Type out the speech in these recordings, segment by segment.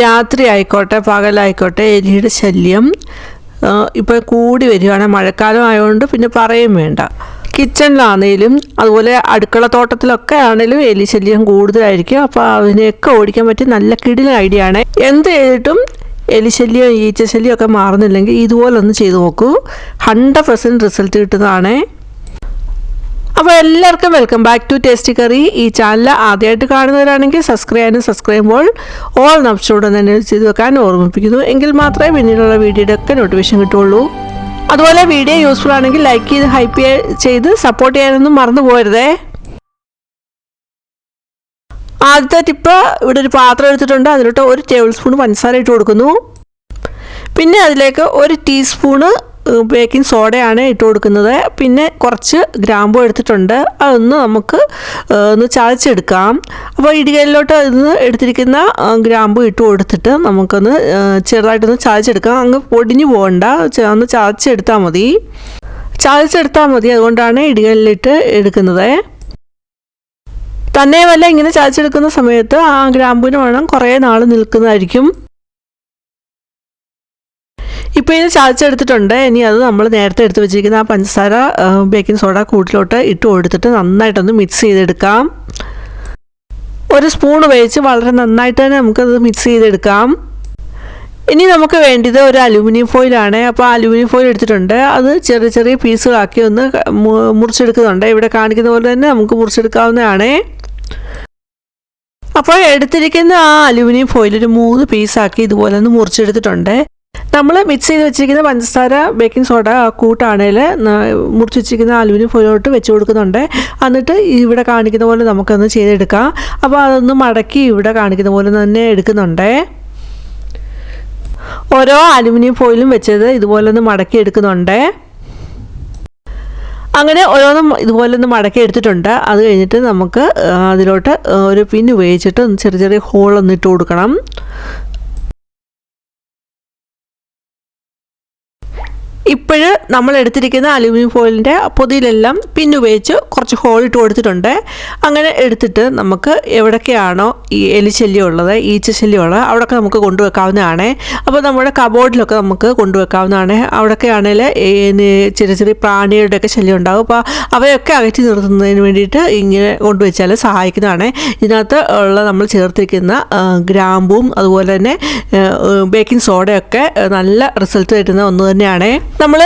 രാത്രി ആയിക്കോട്ടെ പകലായിക്കോട്ടെ എലിയുടെ ശല്യം ഇപ്പോൾ കൂടി വരികയാണ്. മഴക്കാലം ആയതുകൊണ്ട് പിന്നെ പറയും വേണ്ട. കിച്ചണിലാണെങ്കിലും അതുപോലെ അടുക്കള തോട്ടത്തിലൊക്കെ ആണെങ്കിലും എലി ശല്യം കൂടുതലായിരിക്കും. അപ്പോൾ അതിനെയൊക്കെ ഓടിക്കാൻ പറ്റിയ നല്ല കിടിലൻ ഐഡിയ ആണ്. എന്ത് ചെയ്തിട്ടും എലിശല്യം ഈച്ചശല്യം ഒക്കെ മാറുന്നില്ലെങ്കിൽ ഇതുപോലെ ഒന്ന് ചെയ്ത് നോക്കൂ. 100% റിസൾട്ട് കിട്ടുന്നതാണ്. അപ്പോൾ എല്ലാവർക്കും welcome back to tasty curry. ഈ ചാനൽ ആദ്യമായിട്ട് കാണുന്നവരാണെങ്കിൽ സബ്സ്ക്രൈബ് ചെയ്യുമ്പോൾ ഓൾ ഓപ്ഷനോട് തന്നെ ചെയ്ത് വെക്കാൻ ഓർമ്മിപ്പിക്കുന്നു. എങ്കിൽ മാത്രമേ പിന്നീടുള്ള വീഡിയോയുടെ ഒക്കെ നോട്ടിഫിക്കേഷൻ കിട്ടുള്ളൂ. അതുപോലെ വീഡിയോ യൂസ്ഫുൾ ആണെങ്കിൽ ലൈക്ക് ചെയ്ത് ഹൈപ്പ് ചെയ്ത് സപ്പോർട്ട് ചെയ്യാനൊന്നും മറന്നു പോകരുതേ. ആദ്യത്തെ ടിപ്പ്, ഇവിടെ ഒരു പാത്രം എടുത്തിട്ടുണ്ട്. അതിലോട്ട് 1 ടേബിൾ സ്പൂൺ പഞ്ചസാര ഇട്ട് കൊടുക്കുന്നു. പിന്നെ അതിലേക്ക് 1 ടീസ്പൂണ് ബേക്കിംഗ് സോഡയാണ് ഇട്ട് കൊടുക്കുന്നത്. പിന്നെ കുറച്ച് ഗ്രാമ്പൂ എടുത്തിട്ടുണ്ട്. അതൊന്ന് നമുക്ക് ഒന്ന് ചതച്ചെടുക്കാം. അപ്പോൾ ഇടികല്ലിലോട്ട് ഇന്ന് എടുത്തിരിക്കുന്ന ഗ്രാമ്പൂ ഇട്ട് കൊടുത്തിട്ട് നമുക്കൊന്ന് ചെറുതായിട്ടൊന്ന് ചതച്ചെടുക്കാം. അങ്ങ് പൊടിഞ്ഞു പോകണ്ട, ഒന്ന് ചതച്ചെടുത്താൽ മതി. അതുകൊണ്ടാണ് ഇടികല്ലിലിട്ട് എടുക്കുന്നത്. തന്നെയുമല്ല, ഇങ്ങനെ ചതച്ചെടുക്കുന്ന സമയത്ത് ആ ഗ്രാമ്പൂവിന് മണം കുറേ നാൾ നിൽക്കുന്നതായിരിക്കും. ഇപ്പോൾ ഇത് ചതച്ചെടുത്തിട്ടുണ്ട്. ഇനി അത് നമ്മൾ നേരത്തെ എടുത്ത് വെച്ചിരിക്കുന്ന ആ പഞ്ചസാര ബേക്കിംഗ് സോഡ കൂട്ടിലോട്ട് ഇട്ട് കൊടുത്തിട്ട് നന്നായിട്ടൊന്ന് മിക്സ് ചെയ്തെടുക്കാം. 1 സ്പൂൺ ഉപയോഗിച്ച് വളരെ നന്നായിട്ട് തന്നെ നമുക്കത് മിക്സ് ചെയ്തെടുക്കാം. ഇനി നമുക്ക് വേണ്ടത് ഒരു അലുമിനിയം ഫോയിലാണ്. അപ്പോൾ അലുമിനിയം ഫോയിൽ എടുത്തിട്ടുണ്ട്. അത് ചെറിയ ചെറിയ പീസുകളാക്കി ഒന്ന് മുറിച്ചെടുക്കുന്നുണ്ട്. ഇവിടെ കാണിക്കുന്ന പോലെ തന്നെ നമുക്ക് മുറിച്ചെടുക്കാവുന്നതാണ്. അപ്പോൾ എടുത്തിരിക്കുന്ന ആ അലുമിനിയം ഫോയിൽ ഒരു 3 പീസാക്കി ഇതുപോലെ ഒന്ന് മുറിച്ചെടുത്തിട്ടുണ്ട്. നമ്മൾ മിക്സ് ചെയ്ത് വെച്ചിരിക്കുന്ന പഞ്ചസാര ബേക്കിംഗ് സോഡ കൂട്ടാണെങ്കിൽ മുറിച്ച് വെച്ചിരിക്കുന്ന അലുമിനിയം ഫോയിലോട്ട് വെച്ച് കൊടുക്കുന്നുണ്ട്. എന്നിട്ട് ഇവിടെ കാണിക്കുന്ന പോലെ നമുക്കൊന്ന് ചെയ്തെടുക്കാം. അപ്പോൾ അതൊന്ന് മടക്കി ഇവിടെ കാണിക്കുന്ന പോലെ തന്നെ എടുക്കുന്നുണ്ട്. ഓരോ അലുമിനിയം ഫോയിലും വെച്ചത് ഇതുപോലെ ഒന്ന് മടക്കി എടുക്കുന്നുണ്ട്. അങ്ങനെ ഓരോന്നും ഇതുപോലെ ഒന്ന് മടക്കി എടുത്തിട്ടുണ്ട്. അത് കഴിഞ്ഞിട്ട് നമുക്ക് അതിലോട്ട് ഒരു പിൻ ഉപയോഗിച്ചിട്ട് ചെറിയ ചെറിയ ഹോളൊന്ന് ഇട്ട് കൊടുക്കണം. ഇപ്പോഴ് നമ്മൾ എടുത്തിരിക്കുന്ന അലുമിനിയം ഫോയിലിൻ്റെ പൊതിയിലെല്ലാം പിന്നുപയോഗിച്ച് കുറച്ച് ഹോൾ ഇട്ട് കൊടുത്തിട്ടുണ്ട്. അങ്ങനെ എടുത്തിട്ട് നമുക്ക് എവിടൊക്കെയാണോ ഈ എലിശല്യം ഉള്ളത്, ഈച്ചശല്യം ഉള്ളത്, അവിടെയൊക്കെ നമുക്ക് കൊണ്ടുവെക്കാവുന്നതാണ്. അപ്പോൾ നമ്മുടെ കബോർഡിലൊക്കെ നമുക്ക് കൊണ്ടുവെക്കാവുന്നതാണ്. അവിടെയൊക്കെ ആണെങ്കിൽ ചെറിയ ചെറിയ പ്രാണികളുടെയൊക്കെ ശല്യം ഉണ്ടാകും. അപ്പോൾ അവയൊക്കെ അകറ്റി നിർത്തുന്നതിന് വേണ്ടിയിട്ട് ഇങ്ങനെ കൊണ്ടുവച്ചാൽ സഹായിക്കുന്നതാണ്. ഇതിനകത്ത് ഉള്ള നമ്മൾ ചേർത്തിരിക്കുന്ന ഗ്രാമ്പും അതുപോലെ തന്നെ ബേക്കിംഗ് സോഡയൊക്കെ നല്ല റിസൾട്ട് തരുന്ന ഒന്ന് തന്നെയാണ്. നമ്മൾ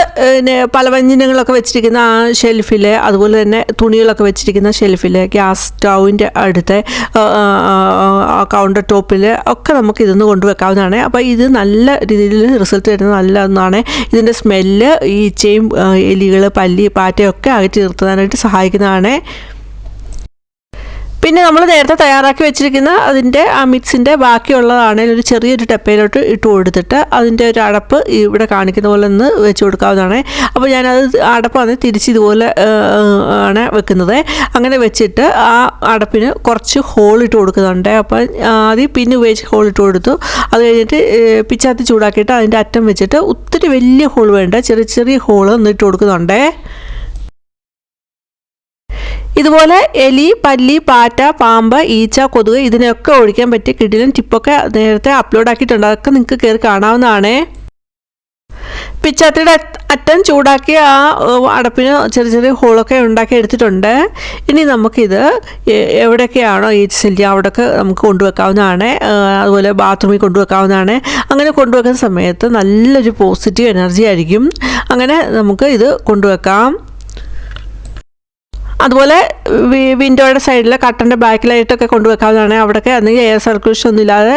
പലവ്യഞ്ജനങ്ങളൊക്കെ വെച്ചിരിക്കുന്ന ആ ഷെൽഫിൽ, അതുപോലെ തന്നെ തുണികളൊക്കെ വെച്ചിരിക്കുന്ന ഷെൽഫിൽ, ഗ്യാസ് സ്റ്റൗവിൻ്റെ അടുത്ത്, കൗണ്ടർ ടോപ്പിൽ ഒക്കെ നമുക്ക് ഇതൊന്ന് കൊണ്ടുവെക്കാവുന്നതാണ്. അപ്പോൾ ഇത് നല്ല രീതിയിൽ റിസൾട്ട് തരുന്ന നല്ല ഒന്നാണ്. ഇതിൻ്റെ സ്മെല്ല് ഈച്ചയും എലികൾ, പല്ലി, പാറ്റയൊക്കെ അകറ്റി നിർത്താനായിട്ട് സഹായിക്കുന്നതാണ്. പിന്നെ നമ്മൾ നേരത്തെ തയ്യാറാക്കി വെച്ചിരിക്കുന്ന അതിൻ്റെ ആ മിക്സിൻ്റെ ബാക്കിയുള്ളതാണെങ്കിൽ ഒരു ചെറിയൊരു ടപ്പയിലോട്ട് ഇട്ട് കൊടുത്തിട്ട് അതിൻ്റെ ഒരു അടപ്പ് ഇവിടെ കാണിക്കുന്ന പോലെ ഒന്ന് വെച്ച് കൊടുക്കാവുന്നതാണ്. അപ്പോൾ ഞാനത് അടപ്പാണ് തിരിച്ച് ഇതുപോലെ ആണ് വെക്കുന്നത്. അങ്ങനെ വെച്ചിട്ട് ആ അടപ്പിന് കുറച്ച് ഹോൾ ഇട്ട് കൊടുക്കുന്നുണ്ട്. അപ്പോൾ ആദ്യം പിന്നെ ഉപയോഗിച്ച് ഹോൾ ഇട്ട് കൊടുത്തു. അത് കഴിഞ്ഞിട്ട് പിച്ചാത്തി ചൂടാക്കിയിട്ട് അതിൻ്റെ അറ്റം വെച്ചിട്ട് ഒത്തിരി വലിയ ഹോൾ വേണ്ട, ചെറിയ ചെറിയ ഹോൾ ഒന്ന് ഇട്ട് കൊടുക്കുന്നുണ്ട്. ഇതുപോലെ എലി, പല്ലി, പാറ്റ, പാമ്പ്, ഈച്ച, കൊതുക് ഇതിനൊക്കെ ഓടിക്കാൻ പറ്റിയ കിടിലൻ ടിപ്പൊക്കെ നേരത്തെ അപ്ലോഡ് ആക്കിയിട്ടുണ്ട്. അതൊക്കെ നിങ്ങൾക്ക് കയറി കാണാവുന്നതാണ്. പിച്ചാത്തിയുടെ അറ്റം ചൂടാക്കി ആ അടപ്പിന് ചെറിയ ചെറിയ ഹോളൊക്കെ ഉണ്ടാക്കി എടുത്തിട്ടുണ്ട്. ഇനി നമുക്കിത് എവിടെയൊക്കെയാണോ ഈച്ച ശല്യം അവിടെയൊക്കെ നമുക്ക് കൊണ്ടുവെക്കാവുന്നതാണ്. അതുപോലെ ബാത്റൂമിൽ കൊണ്ടുവെക്കാവുന്നതാണ്. അങ്ങനെ കൊണ്ടുവെക്കുന്ന സമയത്ത് നല്ലൊരു പോസിറ്റീവ് എനർജി ആയിരിക്കും. അങ്ങനെ നമുക്ക് ഇത് കൊണ്ടുവെക്കാം. അതുപോലെ വിൻഡോയുടെ സൈഡിൽ കട്ടൻ്റെ ബാക്കിലായിട്ടൊക്കെ കൊണ്ടുവെക്കാവുന്നതാണ്. അവിടെയൊക്കെ അന്നെങ്കിൽ എയർ സർക്കുലേഷൻ ഒന്നും ഇല്ലാതെ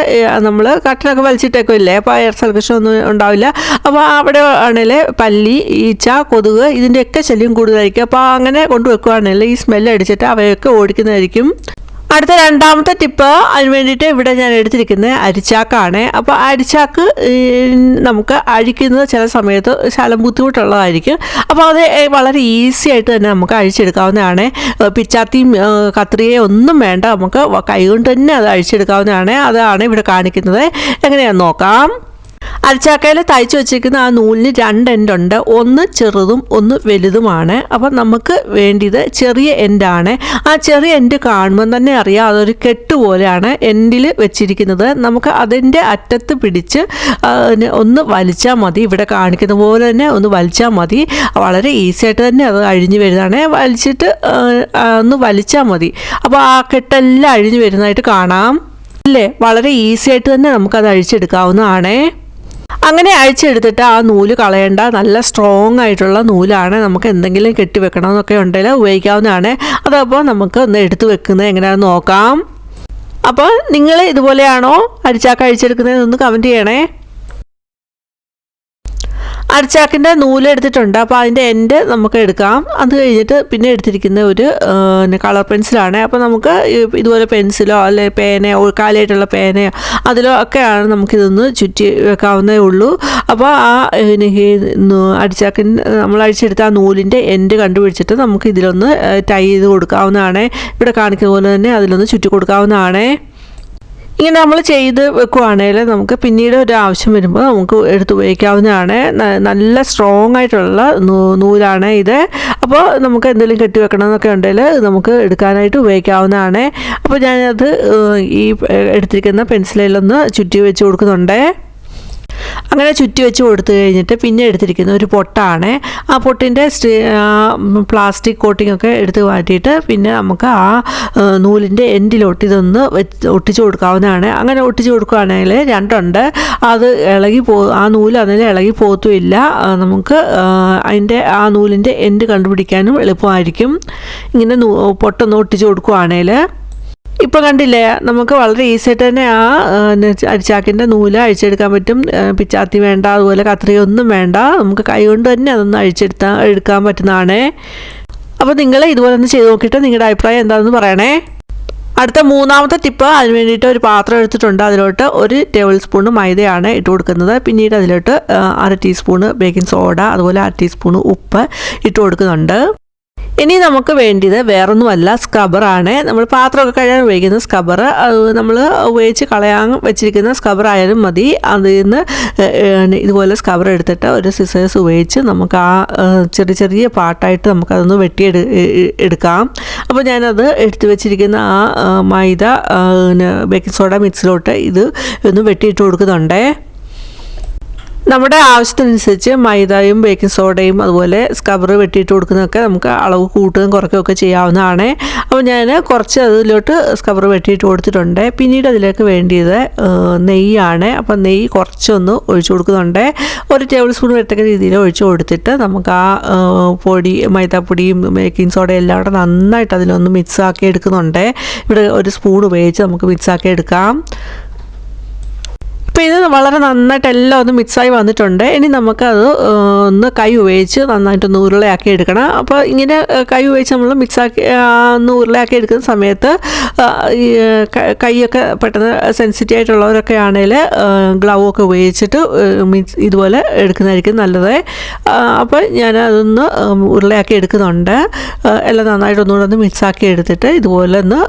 നമ്മൾ കട്ടനൊക്കെ വലിച്ചിട്ടൊക്കെ ഇല്ലേ, അപ്പോൾ എയർ സർക്കുലേഷൻ ഒന്നും ഉണ്ടാവില്ല. അപ്പോൾ അവിടെ ആണെങ്കിൽ പല്ലി, ഈച്ച, കൊതുക് ഇതിൻ്റെയൊക്കെ ശല്യം കൂടുതലായിരിക്കും. അപ്പോൾ അങ്ങനെ കൊണ്ടുവെക്കുകയാണെങ്കിൽ ഈ സ്മെല്ല് അടിച്ചിട്ട് അവയൊക്കെ ഓടിക്കുന്നതായിരിക്കും. അടുത്ത രണ്ടാമത്തെ ടിപ്പ്, അതിന് വേണ്ടിയിട്ട് ഇവിടെ ഞാൻ എടുത്തിരിക്കുന്നത് അരിച്ചാക്കാണ്. അപ്പോൾ അരിച്ചാക്ക് നമുക്ക് അഴിക്കുന്നത് ചില സമയത്ത് ശകലം ബുദ്ധിമുട്ടുള്ളതായിരിക്കും. അപ്പോൾ അത് വളരെ ഈസി ആയിട്ട് തന്നെ നമുക്ക് അഴിച്ചെടുക്കാവുന്നതാണ്. പിച്ചാത്തിയും കത്രികയും ഒന്നും വേണ്ട, നമുക്ക് കൈകൊണ്ട് തന്നെ അത് അഴിച്ചെടുക്കാവുന്നതാണ്. അതാണ് ഇവിടെ കാണിക്കുന്നത്. എങ്ങനെയാണെന്ന് നോക്കാം. അരച്ചാക്കയിൽ തയ്ച്ച് വെച്ചിരിക്കുന്ന ആ നൂലിന് 2 എൻഡുണ്ട്, ഒന്ന് ചെറുതും ഒന്ന് വലുതുമാണ്. അപ്പം നമുക്ക് വേണ്ടിയത് ചെറിയ എൻഡാണ്. ആ ചെറിയ എൻഡ് കാണുമ്പോൾ തന്നെ അറിയാം അതൊരു കെട്ട് പോലെയാണ് എൻഡിൽ വെച്ചിരിക്കുന്നത്. നമുക്ക് അതിൻ്റെ അറ്റത്ത് പിടിച്ച് ഒന്ന് വലിച്ചാൽ മതി. ഇവിടെ കാണിക്കുന്ന പോലെ തന്നെ ഒന്ന് വലിച്ചാൽ മതി. വളരെ ഈസി ആയിട്ട് തന്നെ അത് അഴിഞ്ഞു വരുന്നതാണ്. വലിച്ചിട്ട് ഒന്ന് വലിച്ചാൽ മതി. അപ്പോൾ ആ കെട്ടെല്ലാം അഴിഞ്ഞു വരുന്നതായിട്ട് കാണാം അല്ലേ. വളരെ ഈസി ആയിട്ട് തന്നെ നമുക്കത് അഴിച്ചെടുക്കാവുന്നതാണ്. അങ്ങനെ അഴിച്ചെടുത്തിട്ട് ആ നൂല് കളയേണ്ട, നല്ല സ്ട്രോങ് ആയിട്ടുള്ള നൂലാണ്. നമുക്ക് എന്തെങ്കിലും കെട്ടി വെക്കണമെന്നൊക്കെ ഉണ്ടെങ്കിൽ ഉപയോഗിക്കാവുന്നതാണ്. അതപ്പോൾ നമുക്ക് ഒന്ന് എടുത്ത് വെക്കുന്നത് എങ്ങനെയാണെന്ന് നോക്കാം. അപ്പോൾ നിങ്ങൾ ഇതുപോലെയാണോ അരിച്ചാക്ക അഴിച്ചെടുക്കുന്നതെന്നൊന്ന് കമൻറ്റ് ചെയ്യണേ. അരച്ചാക്കിൻ്റെ നൂലെടുത്തിട്ടുണ്ട്. അപ്പോൾ അതിൻ്റെ എൻഡ് നമുക്ക് എടുക്കാം. അത് കഴിഞ്ഞിട്ട് പിന്നെ എടുത്തിരിക്കുന്ന ഒരു കളർ പെൻസിലാണ്. അപ്പോൾ നമുക്ക് ഇതുപോലെ പെൻസിലോ അല്ലെ പേനയോ കാലിയായിട്ടുള്ള പേനയോ അതിലോ ഒക്കെയാണ് നമുക്കിതൊന്ന് ചുറ്റി വെക്കാവുന്നേ ഉള്ളൂ. അപ്പോൾ ആ അടിച്ചാക്കിന് നമ്മൾ അഴിച്ചെടുത്ത ആ നൂലിൻ്റെ എൻഡ് കണ്ടുപിടിച്ചിട്ട് നമുക്ക് ഇതിലൊന്ന് ടൈ ചെയ്ത് കൊടുക്കാവുന്നതാണ്. ഇവിടെ കാണിക്കുന്ന പോലെ തന്നെ അതിലൊന്ന് ചുറ്റി കൊടുക്കാവുന്നതാണ്. ഇങ്ങനെ നമ്മൾ ചെയ്ത് വെക്കുകയാണെങ്കിൽ നമുക്ക് പിന്നീട് ഒരു ആവശ്യം വരുമ്പോൾ നമുക്ക് എടുത്ത് ഉപയോഗിക്കാവുന്നതാണ്. നല്ല സ്ട്രോങ് ആയിട്ടുള്ള നൂലാണ് ഇത്. അപ്പോൾ നമുക്ക് എന്തെങ്കിലും കെട്ടി വെക്കണമെന്നൊക്കെ ഉണ്ടെങ്കിൽ നമുക്ക് എടുക്കാനായിട്ട് ഉപയോഗിക്കാവുന്നതാണ്. അപ്പോൾ ഞാനത് ഈ എടുത്തിരിക്കുന്ന പെൻസിലിലൊന്ന് ചുറ്റി വെച്ച് കൊടുക്കുന്നുണ്ട്. അങ്ങനെ ചുറ്റി വെച്ച് കൊടുത്തു കഴിഞ്ഞിട്ട് പിന്നെ എടുത്തിരിക്കുന്ന ഒരു പൊട്ടാണ്. ആ പൊട്ടിൻ്റെ പ്ലാസ്റ്റിക് കോട്ടിംഗ് ഒക്കെ എടുത്ത് മാറ്റിയിട്ട് പിന്നെ നമുക്ക് ആ നൂലിൻ്റെ എൻഡിലോട്ട് ഇതൊന്ന് ഒട്ടിച്ച് കൊടുക്കാവുന്നതാണ്. അങ്ങനെ ഒട്ടിച്ച് കൊടുക്കുകയാണെങ്കിൽ 2 ഉണ്ട്. അത് ആ നൂല് അതിൽ ഇളകി പോത്തുമില്ല. നമുക്ക് അതിൻ്റെ ആ നൂലിൻ്റെ എൻഡ് കണ്ടുപിടിക്കാനും എളുപ്പമായിരിക്കും ഇങ്ങനെ പൊട്ടൊന്ന് ഒട്ടിച്ച് കൊടുക്കുകയാണെങ്കിൽ. ഇപ്പോൾ കണ്ടില്ലേ, നമുക്ക് വളരെ ഈസി ആയിട്ട് തന്നെ ആ അരിച്ചാക്കിൻ്റെ നൂല് അഴിച്ചെടുക്കാൻ പറ്റും. പിച്ചാത്തി വേണ്ട, അതുപോലെ കത്രികയൊന്നും വേണ്ട. നമുക്ക് കൈ കൊണ്ട് തന്നെ അതൊന്ന് എടുക്കാൻ പറ്റുന്നതാണ്. അപ്പോൾ നിങ്ങൾ ഇതുപോലെ ഒന്ന് ചെയ്ത് നോക്കിയിട്ട് നിങ്ങളുടെ അഭിപ്രായം എന്താണെന്ന് പറയണേ. അടുത്ത 3ാമത്തെ ടിപ്പ്, അതിന് വേണ്ടിയിട്ട് ഒരു പാത്രം എടുത്തിട്ടുണ്ട്. അതിലോട്ട് 1 ടേബിൾ സ്പൂൺ മൈദയാണ് ഇട്ട് കൊടുക്കുന്നത്. പിന്നീട് അതിലോട്ട് 1/2 ടീസ്പൂണ് ബേക്കിംഗ് സോഡ, അതുപോലെ 1/2 ടീസ്പൂൺ ഉപ്പ് ഇട്ട് കൊടുക്കുന്നുണ്ട്. ഇനി നമുക്ക് വേണ്ടിയത് വേറൊന്നുമല്ല, സ്ക്രബറാണ്. നമ്മൾ പാത്രമൊക്കെ കഴുകാൻ ഉപയോഗിക്കുന്ന സ്ക്രബർ. അത് നമ്മൾ ഉപയോഗിച്ച് കളയാൻ വെച്ചിരിക്കുന്ന സ്ക്രബർ ആയാലും മതി. അതിൽ നിന്ന് ഇതുപോലെ സ്ക്രബർ എടുത്തിട്ട് ഒരു സിസേഴ്സ് ഉപയോഗിച്ച് നമുക്ക് ആ ചെറിയ ചെറിയ പാർട്ടായിട്ട് നമുക്കതൊന്ന് എടുക്കാം. അപ്പോൾ ഞാനത് എടുത്ത് വെച്ചിരിക്കുന്ന ആ മൈദ ബേക്കിംഗ് സോഡ മിക്സിലോട്ട് ഇത് ഒന്ന് വെട്ടിയിട്ട് കൊടുക്കുന്നുണ്ട്. നമ്മുടെ ആവശ്യത്തിനനുസരിച്ച് മൈദയും ബേക്കിംഗ് സോഡയും അതുപോലെ സ്ക്രബർ വെട്ടിയിട്ട് കൊടുക്കുന്നതൊക്കെ നമുക്ക് അളവ് കൂട്ടുകയും കുറയ്ക്കുകയൊക്കെ ചെയ്യാവുന്നതാണ്. അപ്പോൾ ഞാൻ കുറച്ച് അതിലോട്ട് സ്ക്രബർ വെട്ടിയിട്ട് കൊടുത്തിട്ടുണ്ട്. പിന്നീട് അതിലേക്ക് വേണ്ടിയത് നെയ്യാണ്. അപ്പോൾ നെയ്യ് കുറച്ചൊന്ന് ഒഴിച്ചു കൊടുക്കുന്നുണ്ട്. 1 ടേബിൾ സ്പൂൺ വരത്തക്ക രീതിയിൽ ഒഴിച്ചു കൊടുത്തിട്ട് നമുക്ക് ആ മൈദാപ്പൊടിയും ബേക്കിംഗ് സോഡയും എല്ലാം കൂടെ നന്നായിട്ട് അതിലൊന്ന് മിക്സാക്കി എടുക്കുന്നുണ്ട്. ഇവിടെ 1 സ്പൂൺ ഉപയോഗിച്ച് നമുക്ക് മിക്സാക്കി എടുക്കാം. അപ്പോൾ ഇത് വളരെ നന്നായിട്ട് എല്ലാം ഒന്ന് മിക്സായി വന്നിട്ടുണ്ട്. ഇനി നമുക്കത് ഒന്ന് കൈ ഉപയോഗിച്ച് നന്നായിട്ടൊന്ന് ഉരുളയാക്കി എടുക്കണം. അപ്പോൾ ഇങ്ങനെ കൈ ഉപയോഗിച്ച് നമ്മൾ മിക്സാക്കി ഒന്ന് ഉരുളയാക്കി എടുക്കുന്ന സമയത്ത് ഈ കൈയൊക്കെ പെട്ടെന്ന് സെൻസിറ്റീവ് ആയിട്ടുള്ളവരൊക്കെ ആണെങ്കിൽ ഗ്ലൗ ഒക്കെ ഉപയോഗിച്ചിട്ട് ഇതുപോലെ എടുക്കുന്നതായിരിക്കും നല്ലത്. അപ്പോൾ ഞാൻ അതൊന്ന് ഉരുളയാക്കി എടുക്കുന്നുണ്ട്. എല്ലാം നന്നായിട്ടൊന്നുകൂടെ ഒന്ന് മിക്സാക്കി എടുത്തിട്ട് ഇതുപോലെ ഒന്ന്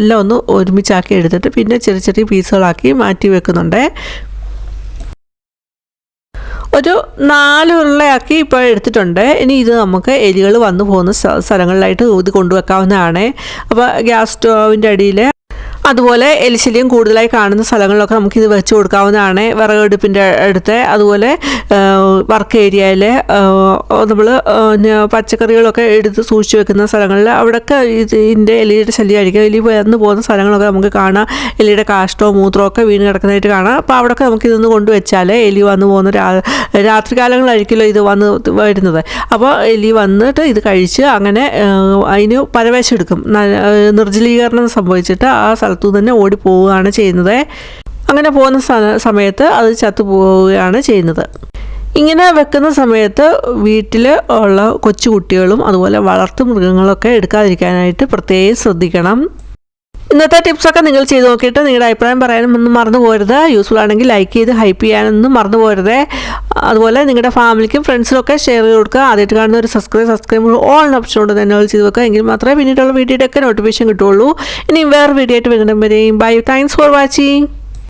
എല്ലാം ഒന്ന് ഒരുമിച്ചാക്കി എടുത്തിട്ട് പിന്നെ ചെറിയ ചെറിയ പീസുകളാക്കി മാറ്റി വെക്കുന്നുണ്ട്. ഒരു 4 ഉരുളയാക്കി ഇപ്പോൾ എടുത്തിട്ടുണ്ട്. ഇനി ഇത് നമുക്ക് എലികൾ വന്നു പോകുന്ന സ്ഥലങ്ങളിലായിട്ട് ഇത് കൊണ്ടുവെക്കാവുന്നതാണ്. അപ്പോൾ ഗ്യാസ് സ്റ്റോവിൻ്റെ അടിയിൽ അതുപോലെ എലിശല്യം കൂടുതലായി കാണുന്ന സ്ഥലങ്ങളിലൊക്കെ നമുക്കിത് വെച്ച് കൊടുക്കാവുന്നതാണ്. വിറകടുപ്പിൻ്റെ അടുത്ത്, അതുപോലെ വർക്ക് ഏരിയയിൽ നമ്മൾ പച്ചക്കറികളൊക്കെ എടുത്ത് സൂക്ഷിച്ച് വെക്കുന്ന സ്ഥലങ്ങളിൽ അവിടെയൊക്കെ ഇതിൻ്റെ എലിയുടെ ശല്യമായിരിക്കും. എലി വന്ന് പോകുന്ന സ്ഥലങ്ങളൊക്കെ നമുക്ക് കാണാം. എലിയുടെ കാഷ്ടവും മൂത്രവും ഒക്കെ വീണ് കിടക്കുന്നതായിട്ട് കാണാം. അപ്പോൾ അവിടെയൊക്കെ നമുക്കിതൊന്ന് കൊണ്ടുവച്ചാൽ എലി വന്ന് പോകുന്ന രാത്രി കാലങ്ങളായിരിക്കുമല്ലോ ഇത് വന്ന് വരുന്നത്. അപ്പോൾ എലി വന്നിട്ട് ഇത് കഴിച്ച് അങ്ങനെ അതിന് പരവേശം എടുക്കും. നിർജ്ജലീകരണം സംഭവിച്ചിട്ട് ആ സ്ഥലത്തു തന്നെ ഓടിപ്പോവുകയാണ് ചെയ്യുന്നത്. അങ്ങനെ പോകുന്ന സമയത്ത് അത് ചത്തുപോവുകയാണ് ചെയ്യുന്നത്. ഇങ്ങനെ വെക്കുന്ന സമയത്ത് വീട്ടിൽ ഉള്ള കൊച്ചുകുട്ടികളും അതുപോലെ വളർത്തു മൃഗങ്ങളൊക്കെ എടുക്കാതിരിക്കാനായിട്ട് പ്രത്യേകം ശ്രദ്ധിക്കണം. ഇന്നത്തെ ടിപ്സൊക്കെ നിങ്ങൾ ചെയ്ത് നോക്കിയിട്ട് നിങ്ങളുടെ അഭിപ്രായം പറയാനൊന്നും മറന്നു പോകരുത്. യൂസ്ഫുൾ ആണെങ്കിൽ ലൈക്ക് ചെയ്ത് ഹൈപ്പ് ചെയ്യാനൊന്നും മറന്നു പോകരുത്. അതുപോലെ നിങ്ങളുടെ ഫാമിലിക്കും ഫ്രണ്ട്സിനൊക്കെ ഷെയർ ചെയ്ത് കൊടുക്കുക. ആദ്യമായിട്ട് കാണുന്ന ഒരു സബ്സ്ക്രൈബ് ഓൾ ഓപ്ഷനോട് തന്നെ ചെയ്ത് വെക്കുക. എങ്കിൽ മാത്രമേ പിന്നീടുള്ള വീഡിയോയുടെ ഒക്കെ നോട്ടിഫിക്കേഷൻ കിട്ടുള്ളൂ. ഇനി വേറെ വീഡിയോ ആയിട്ട് വരുന്നവരെയും ബൈ. Thanks for watching.